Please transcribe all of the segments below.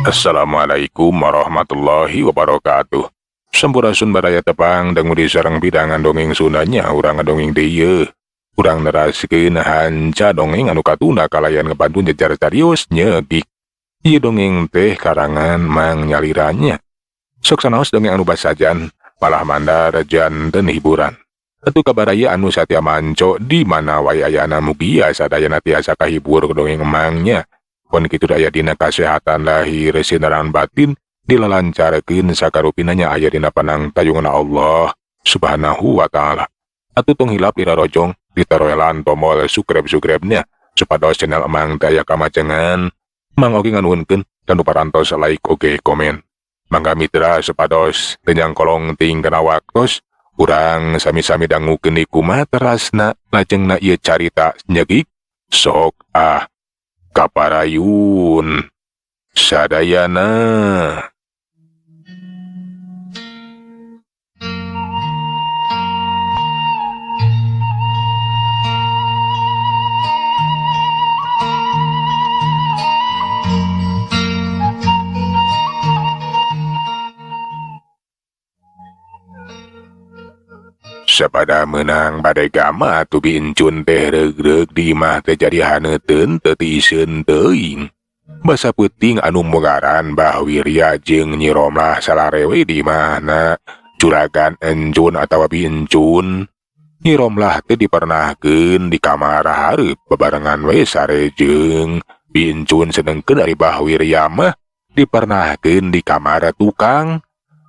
Assalamualaikum warahmatullahi wabarakatuh. Sampurasun badaya tepang dangu di sarang bidangan dongeng Sundanya urang dongeng deui. Urang neraskeun hanca dongeng anu katuna kalayan ngepantun jejar carios nyegik. Ieu dongeng teh karangan Mang Nyaliranya. Sok sanaos dongeng anu basajan, malah mandar janten hiburan. Atuh kabaraya anu satya manco di mana wae ayana mugi sadayana tiasa kahibur dongeng emangnya. Pon kitu aya dina kasehatan lahir sinaran batin dilalancarkeun sakarupinanya aya dina panangtayungan Allah Subhanahu wa taala. Atuh tong hilap irarojong ditaroelan tombol subscribe-nya supados channel emang teh aya kamacengan. Mang oge nganuhunkeun jangan lupa parantos like oge komen. Mangga mitra supados tenyang kolong ting kana waktos urang sami-sami dangukeun kumaha terasna lajengna ieu carita nyegik sok kaparayun sadayana. Sapada menang badai gama tu bincun teh regreg di mah teh jadi haneuten teu tiiseun teuing. Basa peuting anu mogaran Bahwirya jeung Nyi Romlah salarewe di mana juragan enjun atawa bincun. Nyi Romlah teh dipernahkeun di kamar hareup bebarengan we sare jeung bincun sedengkeun dari Bahwirya mah dipernahkeun di kamar tukang.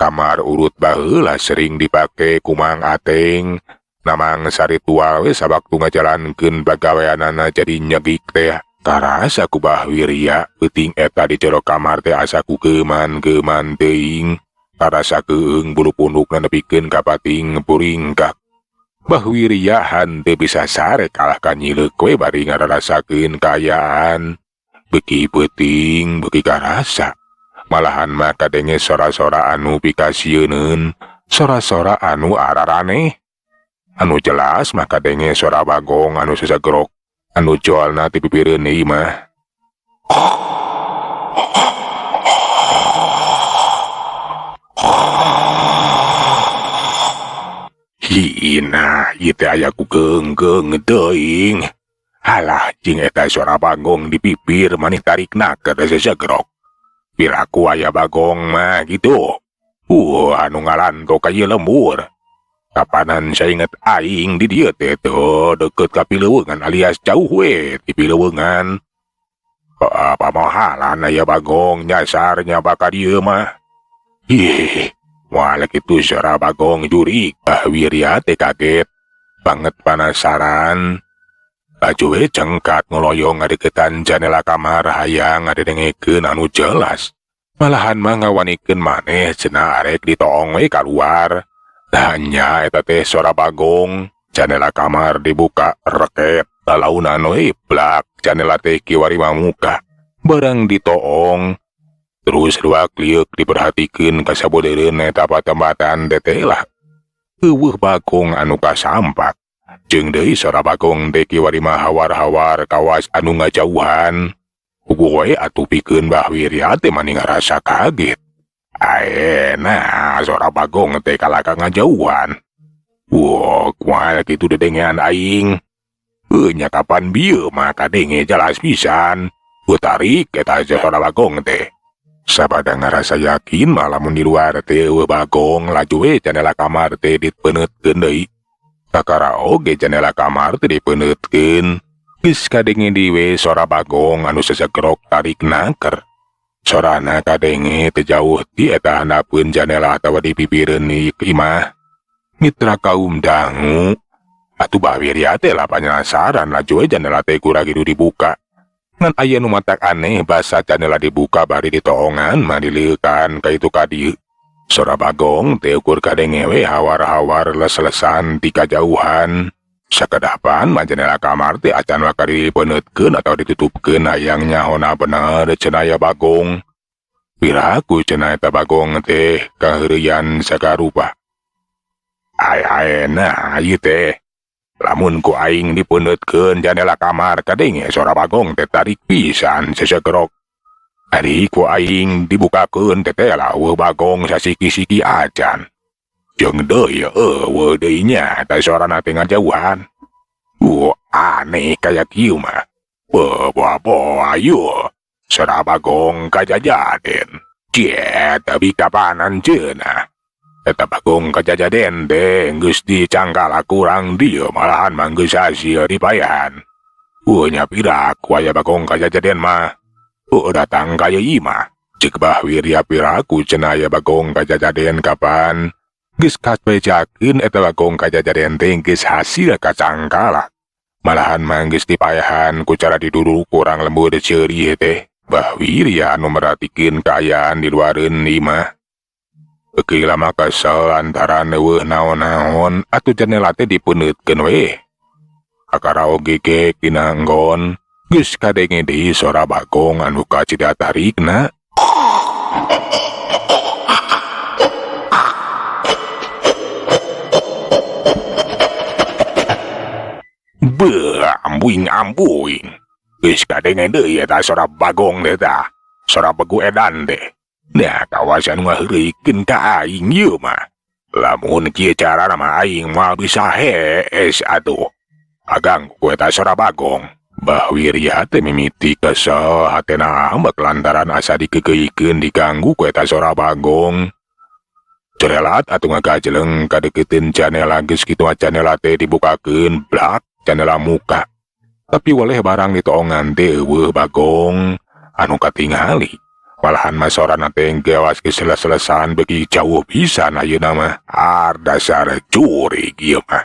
Kamar urut baheula sering dipake ku Mang Ateng. Namang saritual we sabaktu ngajalankeun pagaweanana jadi nyegik teh karasa ku Bahwirya peuting eta di jero kamar teh asa ku geuman-geuman teuing. Karasa keung bulu pundukna nepikeun ka pating puringkak. Bahwirya henteu bisa sare kalahkan nyileuk we bari ngararasakeun kaayaan. Beuki peuting beuki karasa. Malahan mah kadenge sora-sora anu pikasieun, sora-sora anu araraneh. Anu jelas mah kadenge sora Bagong anu sesegrok, anu joalna ti pipireun ieu mah. Hina, ieu teh aya ku geung-geung teuing. Halah jeung eta sora Bagong di pipir maneh tarikna ke sesegrok. Piraku aya Bagong mah gitu. Anu ngalanto ka ieu lembur. Kapanan sainget aing di dieu teh deket ka Pileuweungan alias jauh we ti Pileuweungan. Pamahalan aya Bagong nyasarnya baka dieu mah. Moal kitu sora Bagong jurig. Bahwirya teh kaget banget penasaran. Baju we cengkat ngeloyong ngadeukeutan jendela kamar hayang ngadengekeun anu jelas. Malahan mah ngawanikeun maneh cenah arek ditoong we kaluar. Hanya eta teh sora Bagong. Jendela kamar dibuka reket. Lalaunan we blak jendela teh kiwari mamuka. Barang ditoong. Terus ruak liuk diperhatikeun ka sabodeureun eta patempatan teh lah. Eueuh Bagong anu kasampak. Jeung deui sora Bagong teh kiwari mah hawar-hawar kawas anu ngajauhan. Ugue atuh pikeun Bahwirya teh mani ngarasa kaget. Ayeuna sora Bagong teh kalaka ngajauhan. Kumaha kitu dedengean aing. Nya kapan bieu mah kadenge jelas pisan. Tarik eta sora Bagong teh. Sabada ngarasa yakin mah lamun di luar teh Bagong laju we jendela kamar teh dipeuneutkeun deui. Kakara oge jendela kamar teh dipeuneutkeun. Geus kadenge diwe sora Bagong anu sesegrok tarik naker. Sorana kadenge teu jauh ti eta handapeun jendela atawa di pipireun imah. Mitra kaum dangu. Atuh Bahwirya teh lah panyasaran laju we jendela teh kuragidu dibuka. Ngan aya nu matak aneh basa jendela dibuka bari ditoongan mah dileukan ka itu ka dieu. Sora Bagong teh ukur kadenge we hawar-hawar les-lesan ti kajauhan. Sakadapan mah jendela kamar teh acan wakari dipeuneutkeun atau ditutupkeun hayang nyahona bener cenah aya Bagong. Piraku cenah eta Bagong teh kaheureuyan sakarupa. Ayeuna ieu teh lamun ku aing dipeuneutkeun jendela kamar kadenge sora Bagong teh tarik pisan sesegrok. Ari ku aing dibukakeun teteh lawe Bagong sasiki-siki acan. Jeung deui eueuh deui nya ta sorana teh ngajauhan. Aneh kayak kieu mah. Bo ayo. Sora Bagong kajajaden. Cie, tapi kapanan cenah. Eta Bagong kajajaden teh geus dicangkala kurang dieu malahan mah geus hasil dipayahan. Nya pirak waya Bagong kajajaden mah. Datang kaya imah. Cek Bahwirya piraku cenah aya Bagong kajajaden kapan. Geus kapejakeun eta Bagong kajajaden teh geus hasil kacangkala. Malahan mah geus dipayahan ku cara diduduk kurang lembut ceuri teh. Bahwirya anu meratikeun kaayaan di luareun imah. Eukeul lama kesel antara neueuh naon-naon atuh jendela teh dipeneutkeun we. Akara oge ke dina enggon geus kadenge deui sora Bagong anu kacida tarikna. Ambuing. Geus kadenge deui eta sora Bagong teh tah. Sora Begu edan teh. Nya kawasan ngaheureukeun ka aing ieu mah. Lamun kieu carana mah aing moal bisa hees atuh. Agang ku eta sora Bagong. Bahwirya teh mimiti kesel hatena ambek lantaran asa dikekeikeun diganggu ku eta sora Bagong. Cerelat atuh ngagajeleng kadeukeuteun janela geus kitu janela teh dibukakeun blak janela muka. Tapi waleh barang ditoongan teh eueuh Bagong anu katingali. Malahan mah sorana teh geus selesaan beuki jauh pisan ayeuna mah. Dasar curig ieu mah.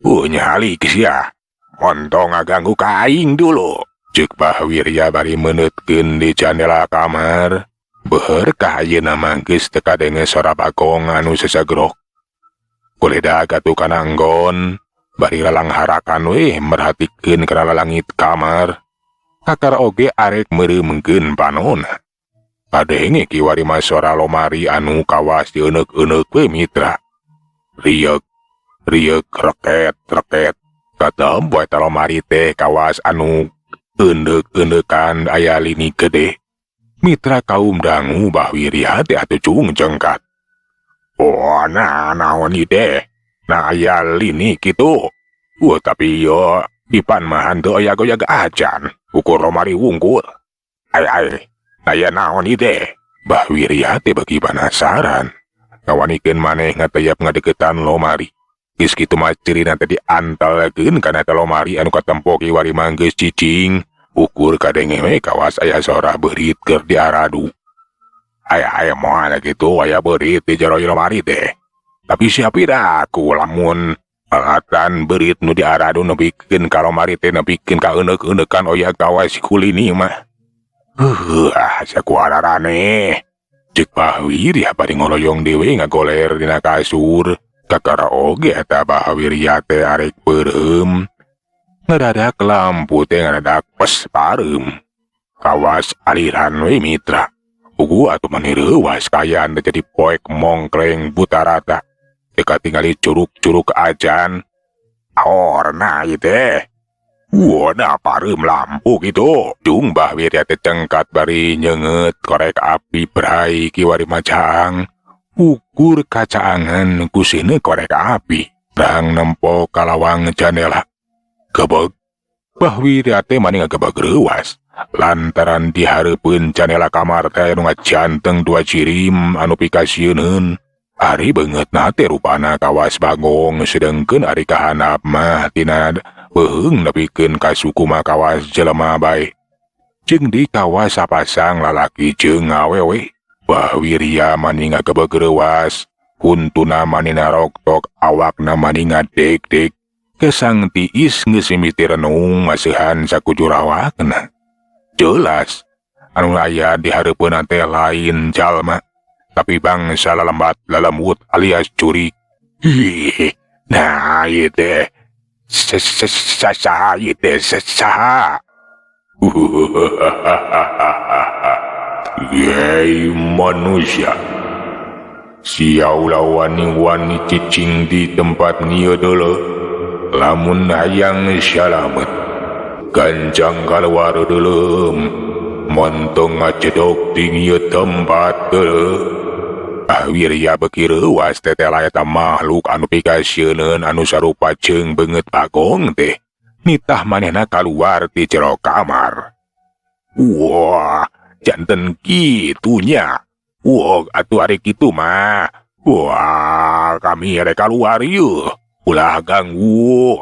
Nyalik sia. Montong ngaganggu ka aing dulu. Ceuk Bahwirya bari meneutkeun di jendela kamar. Beueur ka ayeuna mah geus teu kadenge sora Bagong anu sesegrok. Kuledak atuh kana enggon, bari lalang harakan we merhatikeun kana langit kamar. Kakar oge arek meureumkeun panonna. Kadenge kiwari mah sora lomari anu kawas dieuneuk-euneuk we mitra. Riek reket. Katempo eta lomari teh kawas anu eundeuk-eundeukan aya lini gede. Mitra kaum dangu Bahwirya teh atuh cung jengkat. Naon ieu teh? Na aya lini kitu. Tapi yo dipan mah henteu aya goyag acan. Ukur lomari wungkul. Aya naon ieu teh? Bahwirya teh beuki penasaran. Ngawanikeun maneh ngateuyeub ngadeukeutan lomari. Geus kitu mah cirina teh diantelkeun kana eta lomari anu katempo kiwari mah geus cicing. Ukur kadenge we kawas aya sora beurit keur diaradu. Aya moal kitu aya beurit di jero lomari teh. Tapi siapira aku lamun alatan beurit nu diaradu nepikeun ka lomari teh nepikeun ka euneuk-euneukan oya kawas kulini mah. Sakuara rane. Ceuk Bahwirya bari ngoloyong dewe ngagoler dina kasur. Kakara oge eta Bahwirya teh arek beureum. Ngadadak lampu teh ngadadak pes pareum. Kawas aliran we mitra. Ugu atuh maneh reuwas kayaan teh jadi poek mongkleng buta rata. Teu katingali curug-curug acan. Aorna ieu teh. Da pareum lampu kitu. Cung Bahwirya teh cengkat bari nyeungeut korek api brai kiwari macaang. Ukur kacaangan kusine korek api. Dang nempo kalawang jendela. Gebeg. Bahwirya teh mani ngagebeg reuwas. Lantaran dihareupeun jendela kamar teh anu ngajanteng dua cirim anu pikasieun. Ari beungeutna teh rupana kawas Bagong sedengkeun ari kahandap mah tina beuheung nepikeun ka suku mah kawas jelema bae. Jeung di kawas sapasang lalaki jeung awewe. Bahwirya mani ngagebeg reuwas. Kuntuna mani naroktok, awakna mani ngadek-dek. Kesang tiis geus mimiti renung maseuhan sakujur awakna. Jelas anu aya di hareupeun teh lain jalma, tapi bangsa lalembat lalemut alias curig. Nah ieu teh saha ieu teh saha? Yei manusia, siau lawani-wani cicing di tempat nieu deuleuh. Lamun hayang salamet, gancang kaluar deuleum. montong ngacedok tinggi tempat Wirya beki reuas tetela eta makhluk anu pikasieun anu sarupa ceung beungeut bagong teh. Nitah manehna kaluar ti jero kamar. Wah, janten kitunya. Wah, atuh ari kitu mah. Wah, kami ada keluar yuk. Ulah ganggu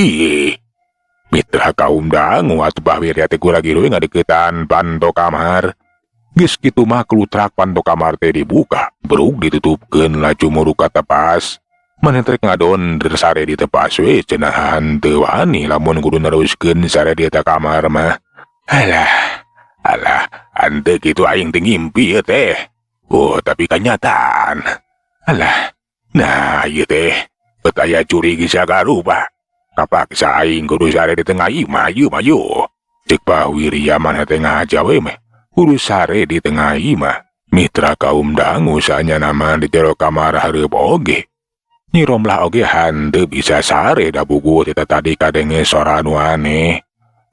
ih. Mitra kaum dangu atuh bah Wirya teh lagi ruing ngadeukeutan panto kamar. Geus kitu mah kelutrak panto kamar teh dibuka, brug ditutupkeun laju muru ka tepas. Maneh trek ngadon sare di tepas we cenah teu wani lamun kudu neruskeun sare di eta kamar mah. Alah, ante kitu aing teu ngimpi ieu teh. Oh, tapi kenyataan. Alah, nah ieu teh bet aya curi sagarupa. Kapaksa aing kudu sare di tengah imah ieu mah yo. Cek Bah Wirya maneh teh ngajawe meh. Kudu sare di tengah imah. Mitra kaum dangu sanya nama di jero kamar hareup oge. Nyi Romlah oge hanteu bisa sare da bugu tita tadi kadenge sora anu aneh.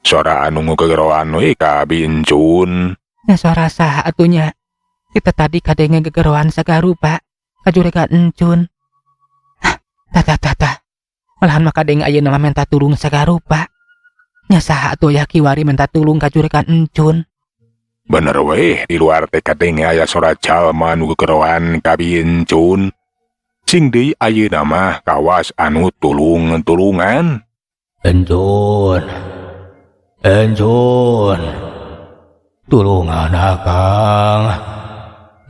Sora anu gegeroan we ka Bincun. Nya sora saha atunya? Kita tadi kadenge gegeroan sagarupa kajuregan encun. Tah. Malahan mah kadenge ayeuna mah menta tulung sagarupa. Nya saha atuh ya kiwari menta tulung kajuregan encun. Bener weh, di luar teh kadenge aya sora jalma anu gegeroan ka Bincun. Sing deui ayeuna mah kawas anu tulung-tulungan. Encun. Tulungan akang.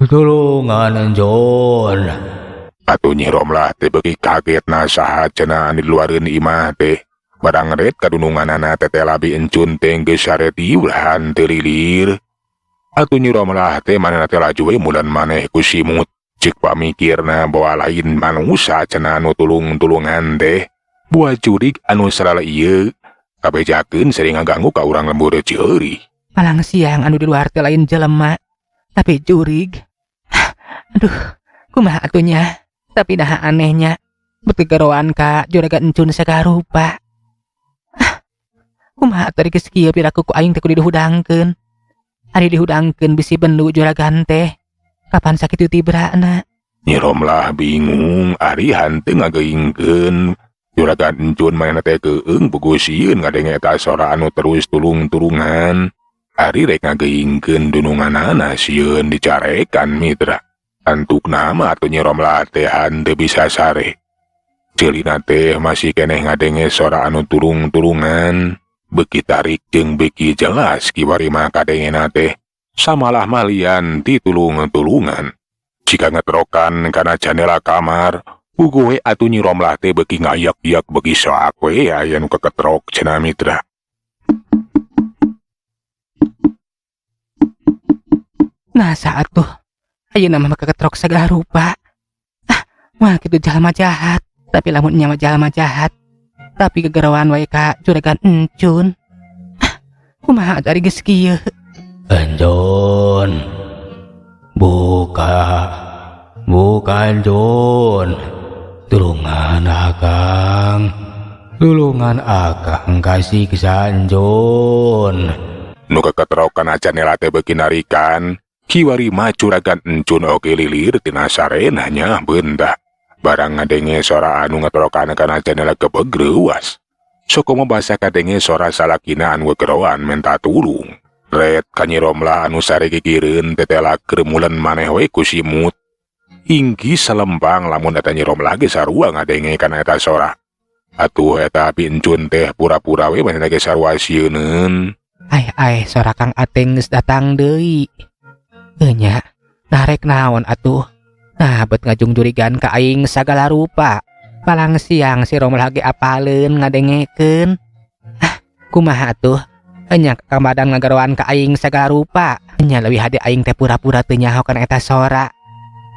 Tulungan encun. Atuh Nyi Romlah teh beuki kagetna saha cenah di luareun imah teh. Barang red kadununganana teteh labi encun teh geus sare ti ulahan teu lilir. Atuh Nyi Romlah teh manehna teh laju we mulan maneh ku simut. Cek pamikirna bahwa lain manusia cenah anu tulung-tulungan teh. Buah curig anu salala ieu kabejakeun sering ngaganggu ka urang lembur ceuri. Malang siang anu di luar teh lain jelema, tapi curig. Aduh, kumaha atunya? Tapi dah anehnya, betegeroan ka juragan encun sagarupa. Kumaha tadi geus kieu piraku ku aing teh kudu dihudangkeun. Ari dihudangkeun bisi bendu juragan teh. Kapan sakit tibrana? Nyi Romlah bingung, ari hanteu ngageingkeun. Juragan encun manehna teh keung pugu sieun ngadenge eta sora anu terus tulung-tulungan. Ari rek ngageingkeun dununganana sieun dicarekan mitra. Antukna mah atuh Nyi Romlah teh hanteu bisa sare. Ceulina teh masih keneh ngadenge sora anu tulung-tulungan. Beuki tarik jeung beuki jelas kiwari mah kadengena teh. Samalah malian ti tulung-tulungan. Jika ngetrokan kana jendela kamar, pugu we atuh Nyi Romlah teh beuki ngayak-yak beuki soak we aya nu keketrok cenah mitra. Nah saat tuh, ayeuna mah keketrok sagarupa. Wah kitu jalma jahat, tapi lamun nya mah jalma jahat. Tapi gegeroan wae ka juragan encun. Kumaha ari geus kieu? Encun. Buka encun. Tulungan akang kasih ke encun. Nu keketrokan acan nela teh beuki narikan, kiwari mah juragan encun oge lilir tina sarenanya beundak. Barang ngadenge sora anu ngetrokan kana cenah kebegreuwas. Sokomo basa kadenge sora salakina anu gegeroan menta tulung. Red ka Nyi Romlah anu sare gigireun tetela keremulan maneh we ku simut. Inggi salembang lamun eta Nyi Romlah ge sarua ngadenge kana eta sora. Atuh eta Bincun teh pura-pura we manehna ge sarua sieuneun. Ai sora Kang Ateng geus datang deui. Nya, narek naon atuh? Nah, bet ngajung jurigan ka aing sagala rupa. Palang siang si Romlah ge apaleun ngadengekeun. Kumaha atuh? Nya kamadan ngagaroan ka aing sagala rupa. Nya leuwih hade aing teh pura-pura teu nyaho kana eta sora.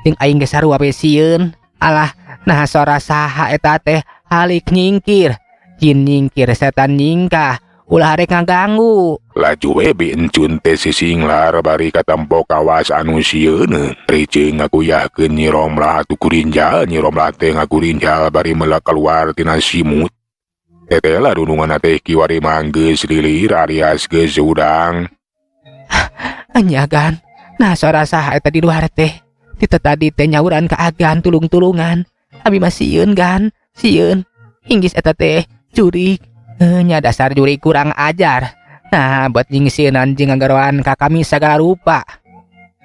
Ting aing ge sarua we sieun. Alah, nah sora saha eta teh halik nyingkir. Jin nyingkir setan nyingkah. Ulah rek ngaganggu. Laju we Bincun teh sisinglar bari katempo kawas anu sieun. Rece ngakuyahkeun Nyi Romlah atuh kurinjal. Nyi Romlah teh ngakurinjal bari meula keluar tina simut. Tetela dununganna teh kiwari mah geus lilir alias geus udang. Anyagan, nah suara saha eta di luar teh. Tita tadi teh nyauran ka agan tulung-tulungan. Abi mah sieun gan, sieun. Hinggis eta teh jurig. Nya dasar jurig kurang ajar. Nah, buat nyingsieunan jeung ngagaroan ka kami sagala rupa.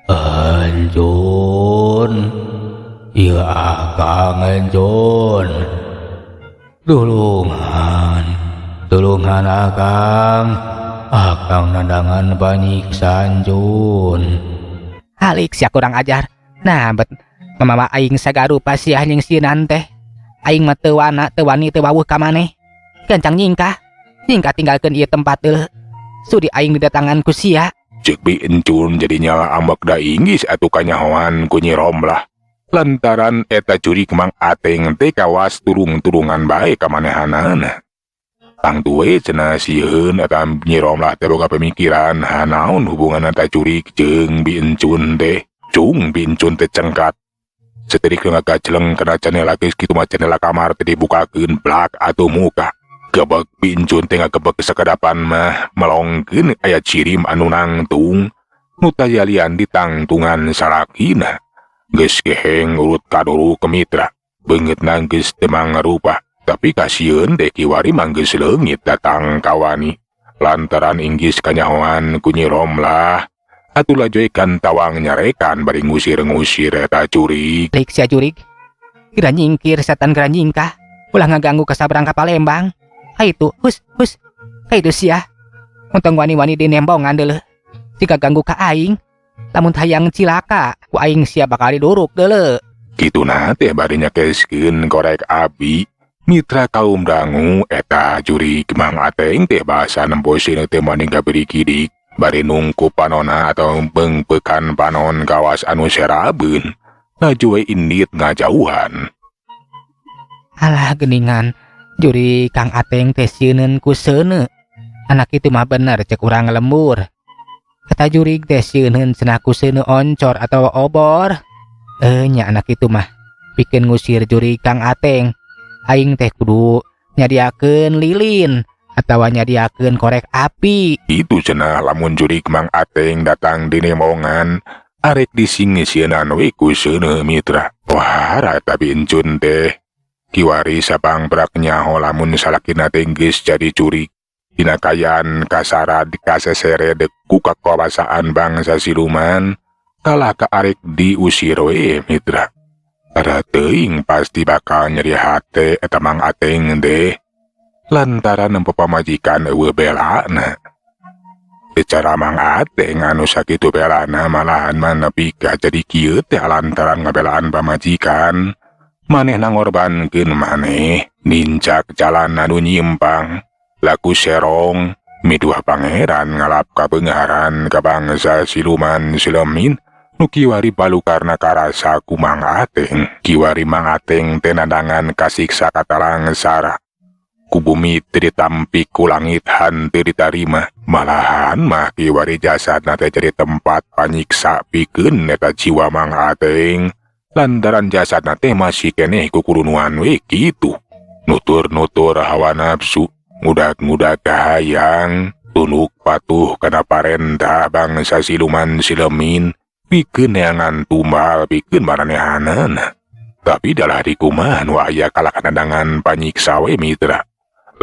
Anjon, iya Kang Anjon. Tulungan Akang nandangan panyiksa Anjon. Halik sia kurang ajar. Nah, bet mama aing sagarupa sia nyingsieunan teh. Aing mah teu wani teu wawuh ka maneh. Gancang nyingkah tinggalkeun ieu tempat deuleu. Sudi aing didatangan ku sia. Cek bi encun jadinya ambek da inggis atuh kanyahoan ku Nyi Romlah. Lantaran eta curik Mang Ateng teh kawas turung-turungan bae ka manehanana. Tang tuwe cenah sieun eta Nyi Romlah teh boga pemikiran hanaon hubungan eta curik jeung bi encun teh. Cung bi encun teh cengkat. Seterik ngagacleng kana cenela geus kitu mah cenela kamar teh dibukakeun blak atuh muka. Gebek bincun tengah gebek sakadapan mah melongkeun aya cirim anu nangtung nu tayalian di tangtungan salakina geus geheng urut kaduru ke mitra beungeutna geus teu mangrupa tapi kasieun teh kiwari mah geus leungit datang kawani lantaran inggis kanyahoan ku Nyi Romlah atuh lajoekan tawang nyarekan bari ngusir-ngusir eta curig. Lik sia jurig. Kira nyingkir setan kira nyingkah. Ulah ngaganggu ka sabrang ka Palembang. Kaitu, hus, kaitu sia. Muntang wani-wani di nembongan deuleu. Jika ganggu ka aing, lamun hayang cilaka, ku aing sia bakal diduruk deuleu. Kituna teh bari nyakeskeun korek abi. Mitra kaum dangu eta jurig Mang Ateng teh bahasa nemposeun teh mending kaberi kidik. Bari nungku panona atau beungpeukan panon kawas anu serabeun. Laju we indit ngajauhan. Alah geuningan. Juri Kang Ateng teh sieuneun ku seuneu. Anak itu mah bener cek urang lembur. Kata jurig teh sieuneun cenah ku seuneu oncor atau obor. Nya anak itu mah pikeun ngusir juri Kang Ateng. Aing teh kudu nyadiakeun lilin atawa nyadiakeun korek api. Itu cenah lamun jurig Mang Ateng datang di nemongan arek disingisieunan we ku seuneu mitra. Wah, rata bincun teh kiwari sapang berak nyaho lamun salakina tenggis jadi curik. Dina kayan kasarad kasesere deku kakawasaan bangsa siluman kalah ka arek diusir we mitra. Ada teuing pasti bakal nyeri hate eta Mang Ateng deh. Lantaran nempo pamajikan eueuh belana. Secara Mang Ateng anu sakitu belana malahan nepi ka jadi kieu teh lantaran ngabelaan pamajikan. Maneh nangorbankeun maneh nincak jalan anu nyimpang laku serong miduah pangeran ngalap kabeungaran ka bangsa siluman silemin nu kiwari balukarna karasa ku Mang Ateng. Kiwari Mang Ateng teh nadangan kasiksa katalangsara ku bumi teu ditampi ku langit hanteu ditarima malahan mah kiwari jasadna teh jadi tempat panyiksa pikeun eta jiwa Mang Ateng. Lantaran jasadna teh masih keneh kukurunuan we kitu. Nutur-nutur hawa nafsu, ngudag-ngudag kahayang, tunduk patuh kana parentah bangsa siluman silemin, pikeun neangan tumbal pikeun maranehanana. Tapi dalah dikumaha nu aya kalakadangan panyiksa we mitra.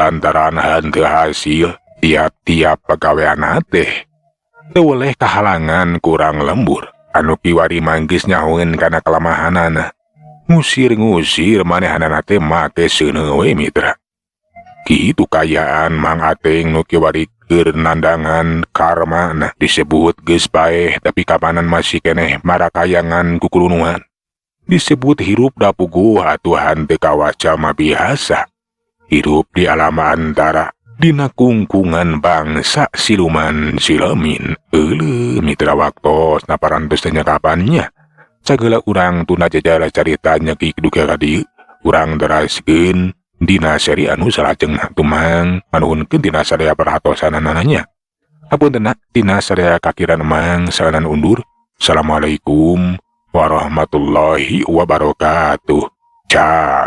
Lantaran henteu hasil tiap-tiap pagaweana teh teu weleh kahalangan kurang lembur. Anu kiwari manggis nyahoeun kana kelemahanana. Ngusir-ngusir manehanana teh make seuneu we mitra. Kitu kayaan Mang Ateng nu kiwari keur nandangan karmana disebut geus bae tapi kapanan masih keneh marakayangan kukurunuhan. Disebut hirup da puguh atuh henteu kawaca mah biasa. Hirup di alam antara dina kungkungan bangsa siluman silemin. Euleuh mitra waktos naparantos tanya kapannya. Sagala urang tuna jajala caritanya ki duka ka dieu. Urang deraskeun dina seri anu salajeng tumang manuhunkeun dina sadaya perhatosanananya. Hapuntenna dina sadaya kakiran mang saenan undur. Assalamualaikum warahmatullahi wabarakatuh. Ciao.